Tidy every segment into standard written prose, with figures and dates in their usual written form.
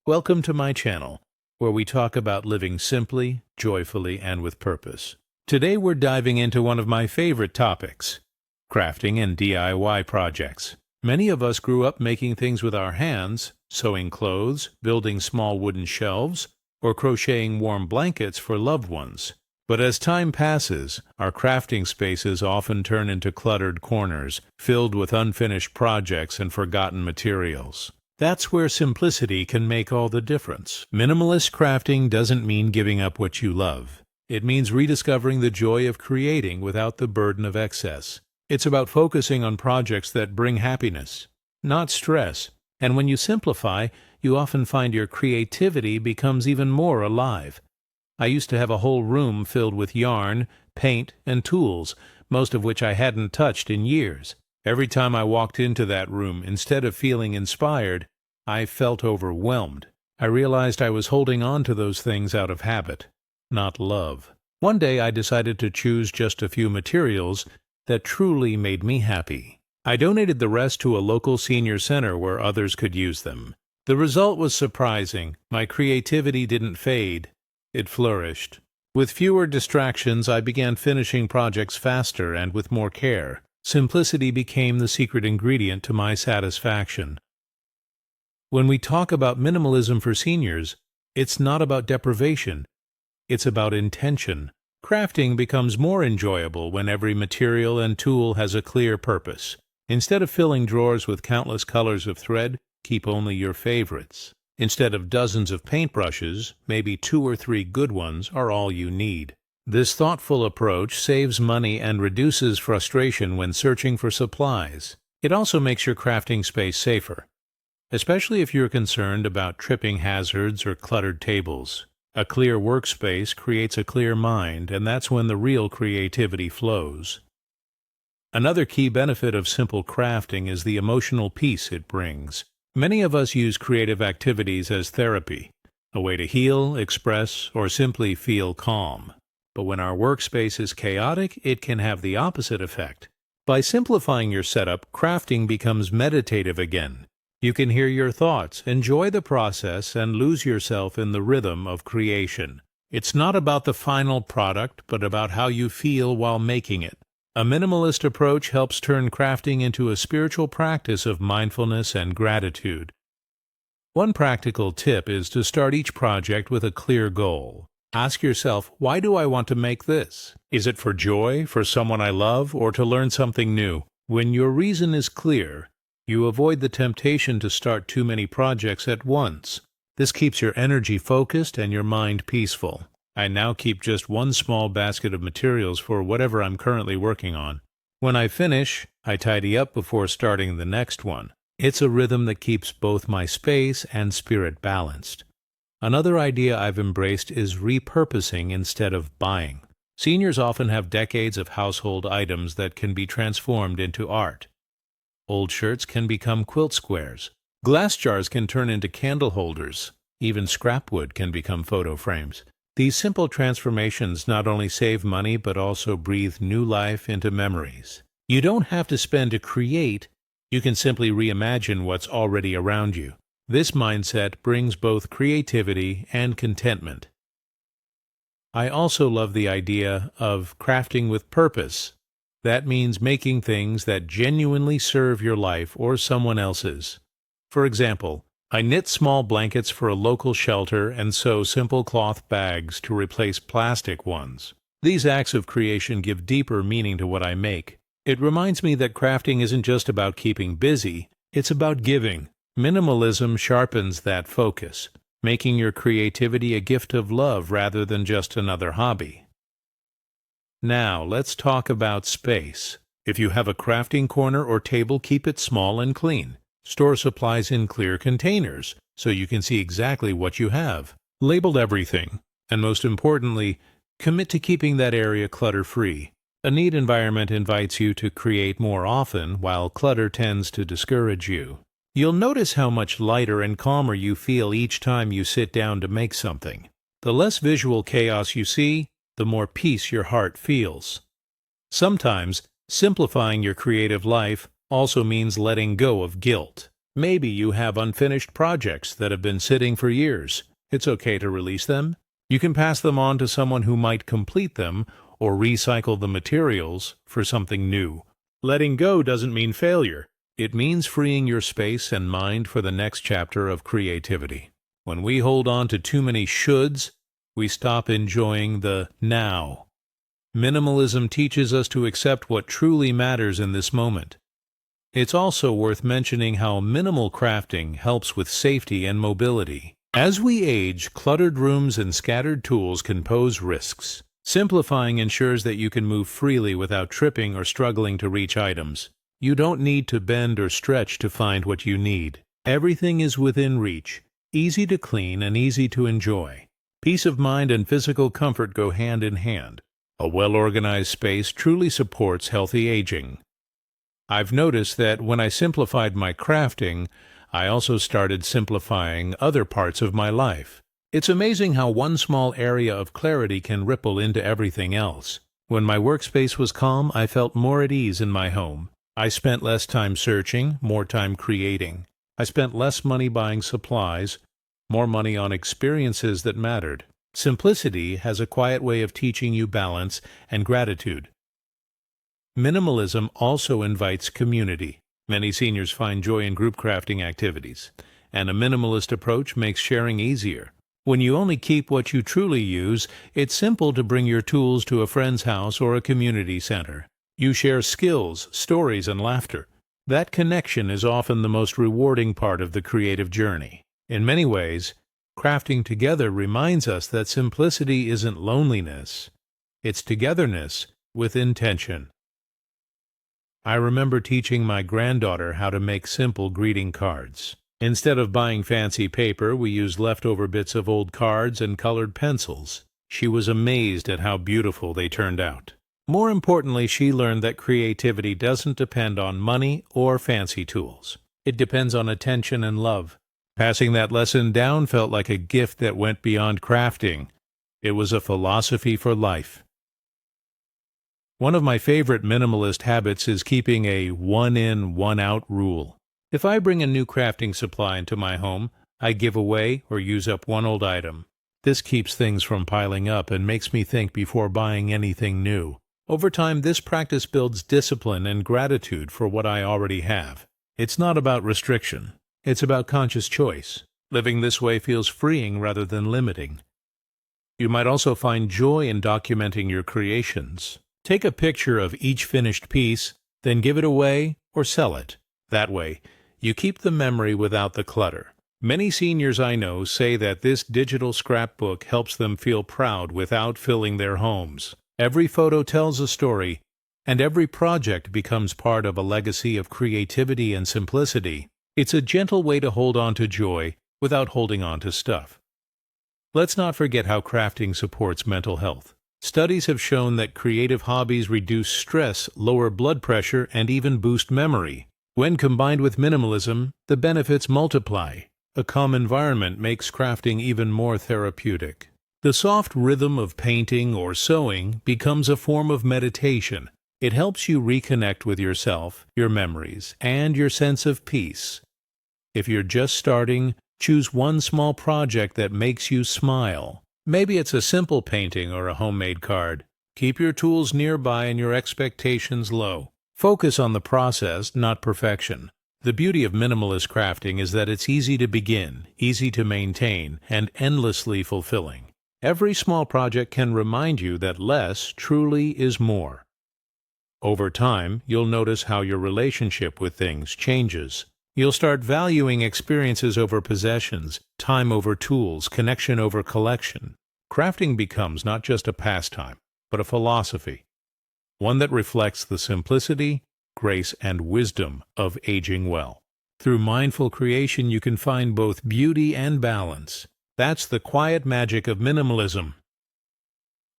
Welcome to my channel, where we talk about living simply, joyfully, and with purpose. Today we're diving into one of my favorite topics, crafting and DIY projects. Many of us grew up making things with our hands, sewing clothes, building small wooden shelves, or crocheting warm blankets for loved ones. But as time passes, our crafting spaces often turn into cluttered corners, filled with unfinished projects and forgotten materials. That's where simplicity can make all the difference. Minimalist crafting doesn't mean giving up what you love. It means rediscovering the joy of creating without the burden of excess. It's about focusing on projects that bring happiness, not stress. And when you simplify, you often find your creativity becomes even more alive. I used to have a whole room filled with yarn, paint, and tools, most of which I hadn't touched in years. Every time I walked into that room, instead of feeling inspired, I felt overwhelmed. I realized I was holding on to those things out of habit, not love. One day I decided to choose just a few materials that truly made me happy. I donated the rest to a local senior center where others could use them. The result was surprising. My creativity didn't fade. It flourished. With fewer distractions, I began finishing projects faster and with more care. Simplicity became the secret ingredient to my satisfaction. When we talk about minimalism for seniors, it's not about deprivation. It's about intention. Crafting becomes more enjoyable when every material and tool has a clear purpose. Instead of filling drawers with countless colors of thread, keep only your favorites. Instead of dozens of paintbrushes, maybe 2 or 3 good ones are all you need. This thoughtful approach saves money and reduces frustration when searching for supplies. It also makes your crafting space safer, especially if you're concerned about tripping hazards or cluttered tables. A clear workspace creates a clear mind, and that's when the real creativity flows. Another key benefit of simple crafting is the emotional peace it brings. Many of us use creative activities as therapy, a way to heal, express, or simply feel calm. But when our workspace is chaotic, it can have the opposite effect. By simplifying your setup, crafting becomes meditative again. You can hear your thoughts, enjoy the process, and lose yourself in the rhythm of creation. It's not about the final product, but about how you feel while making it. A minimalist approach helps turn crafting into a spiritual practice of mindfulness and gratitude. One practical tip is to start each project with a clear goal. Ask yourself, why do I want to make this? Is it for joy, for someone I love, or to learn something new? When your reason is clear, you avoid the temptation to start too many projects at once. This keeps your energy focused and your mind peaceful. I now keep just one small basket of materials for whatever I'm currently working on. When I finish, I tidy up before starting the next one. It's a rhythm that keeps both my space and spirit balanced. Another idea I've embraced is repurposing instead of buying. Seniors often have decades of household items that can be transformed into art. Old shirts can become quilt squares. Glass jars can turn into candle holders. Even scrap wood can become photo frames. These simple transformations not only save money but also breathe new life into memories. You don't have to spend to create, you can simply reimagine what's already around you. This mindset brings both creativity and contentment. I also love the idea of crafting with purpose. That means making things that genuinely serve your life or someone else's. For example, I knit small blankets for a local shelter and sew simple cloth bags to replace plastic ones. These acts of creation give deeper meaning to what I make. It reminds me that crafting isn't just about keeping busy, it's about giving. Minimalism sharpens that focus, making your creativity a gift of love rather than just another hobby. Now, let's talk about space. If you have a crafting corner or table, keep it small and clean. Store supplies in clear containers, so you can see exactly what you have. Label everything, and most importantly, commit to keeping that area clutter-free. A neat environment invites you to create more often, while clutter tends to discourage you. You'll notice how much lighter and calmer you feel each time you sit down to make something. The less visual chaos you see, the more peace your heart feels. Sometimes, simplifying your creative life also means letting go of guilt. Maybe you have unfinished projects that have been sitting for years. It's okay to release them. You can pass them on to someone who might complete them or recycle the materials for something new. Letting go doesn't mean failure. It means freeing your space and mind for the next chapter of creativity. When we hold on to too many shoulds, we stop enjoying the now. Minimalism teaches us to accept what truly matters in this moment. It's also worth mentioning how minimal crafting helps with safety and mobility. As we age, cluttered rooms and scattered tools can pose risks. Simplifying ensures that you can move freely without tripping or struggling to reach items. You don't need to bend or stretch to find what you need. Everything is within reach, easy to clean and easy to enjoy. Peace of mind and physical comfort go hand in hand. A well-organized space truly supports healthy aging. I've noticed that when I simplified my crafting, I also started simplifying other parts of my life. It's amazing how one small area of clarity can ripple into everything else. When my workspace was calm, I felt more at ease in my home. I spent less time searching, more time creating. I spent less money buying supplies, more money on experiences that mattered. Simplicity has a quiet way of teaching you balance and gratitude. Minimalism also invites community. Many seniors find joy in group crafting activities, and a minimalist approach makes sharing easier. When you only keep what you truly use, it's simple to bring your tools to a friend's house or a community center. You share skills, stories, and laughter. That connection is often the most rewarding part of the creative journey. In many ways, crafting together reminds us that simplicity isn't loneliness. It's togetherness with intention. I remember teaching my granddaughter how to make simple greeting cards. Instead of buying fancy paper, we used leftover bits of old cards and colored pencils. She was amazed at how beautiful they turned out. More importantly, she learned that creativity doesn't depend on money or fancy tools. It depends on attention and love. Passing that lesson down felt like a gift that went beyond crafting. It was a philosophy for life. One of my favorite minimalist habits is keeping a one-in, one-out rule. If I bring a new crafting supply into my home, I give away or use up one old item. This keeps things from piling up and makes me think before buying anything new. Over time, this practice builds discipline and gratitude for what I already have. It's not about restriction. It's about conscious choice. Living this way feels freeing rather than limiting. You might also find joy in documenting your creations. Take a picture of each finished piece, then give it away or sell it. That way, you keep the memory without the clutter. Many seniors I know say that this digital scrapbook helps them feel proud without filling their homes. Every photo tells a story, and every project becomes part of a legacy of creativity and simplicity. It's a gentle way to hold on to joy without holding on to stuff. Let's not forget how crafting supports mental health. Studies have shown that creative hobbies reduce stress, lower blood pressure, and even boost memory. When combined with minimalism, the benefits multiply. A calm environment makes crafting even more therapeutic. The soft rhythm of painting or sewing becomes a form of meditation. It helps you reconnect with yourself, your memories, and your sense of peace. If you're just starting, choose one small project that makes you smile. Maybe it's a simple painting or a homemade card. Keep your tools nearby and your expectations low. Focus on the process, not perfection. The beauty of minimalist crafting is that it's easy to begin, easy to maintain, and endlessly fulfilling. Every small project can remind you that less truly is more. Over time, you'll notice how your relationship with things changes. You'll start valuing experiences over possessions, time over tools, connection over collection. Crafting becomes not just a pastime, but a philosophy, one that reflects the simplicity, grace, and wisdom of aging well. Through mindful creation, you can find both beauty and balance. That's the quiet magic of minimalism.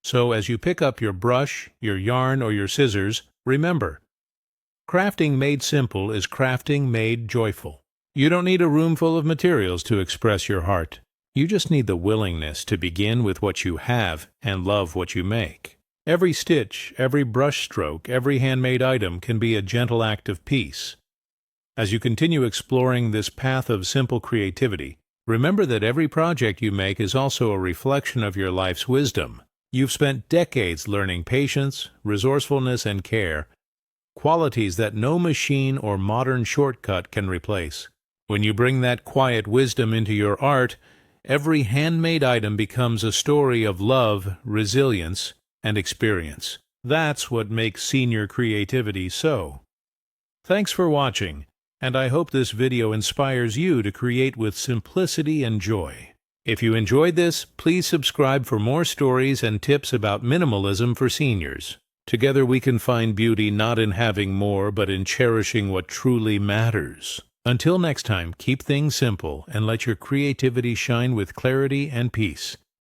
So as you pick up your brush, your yarn, or your scissors, remember, crafting made simple is crafting made joyful. You don't need a room full of materials to express your heart. You just need the willingness to begin with what you have and love what you make. Every stitch, every brush stroke, every handmade item can be a gentle act of peace. As you continue exploring this path of simple creativity, remember that every project you make is also a reflection of your life's wisdom. You've spent decades learning patience, resourcefulness, and care, qualities that no machine or modern shortcut can replace. When you bring that quiet wisdom into your art, every handmade item becomes a story of love, resilience, and experience. That's what makes senior creativity so. Thanks for watching, and I hope this video inspires you to create with simplicity and joy. If you enjoyed this, please subscribe for more stories and tips about minimalism for seniors. Together we can find beauty not in having more, but in cherishing what truly matters. Until next time, keep things simple and let your creativity shine with clarity and peace.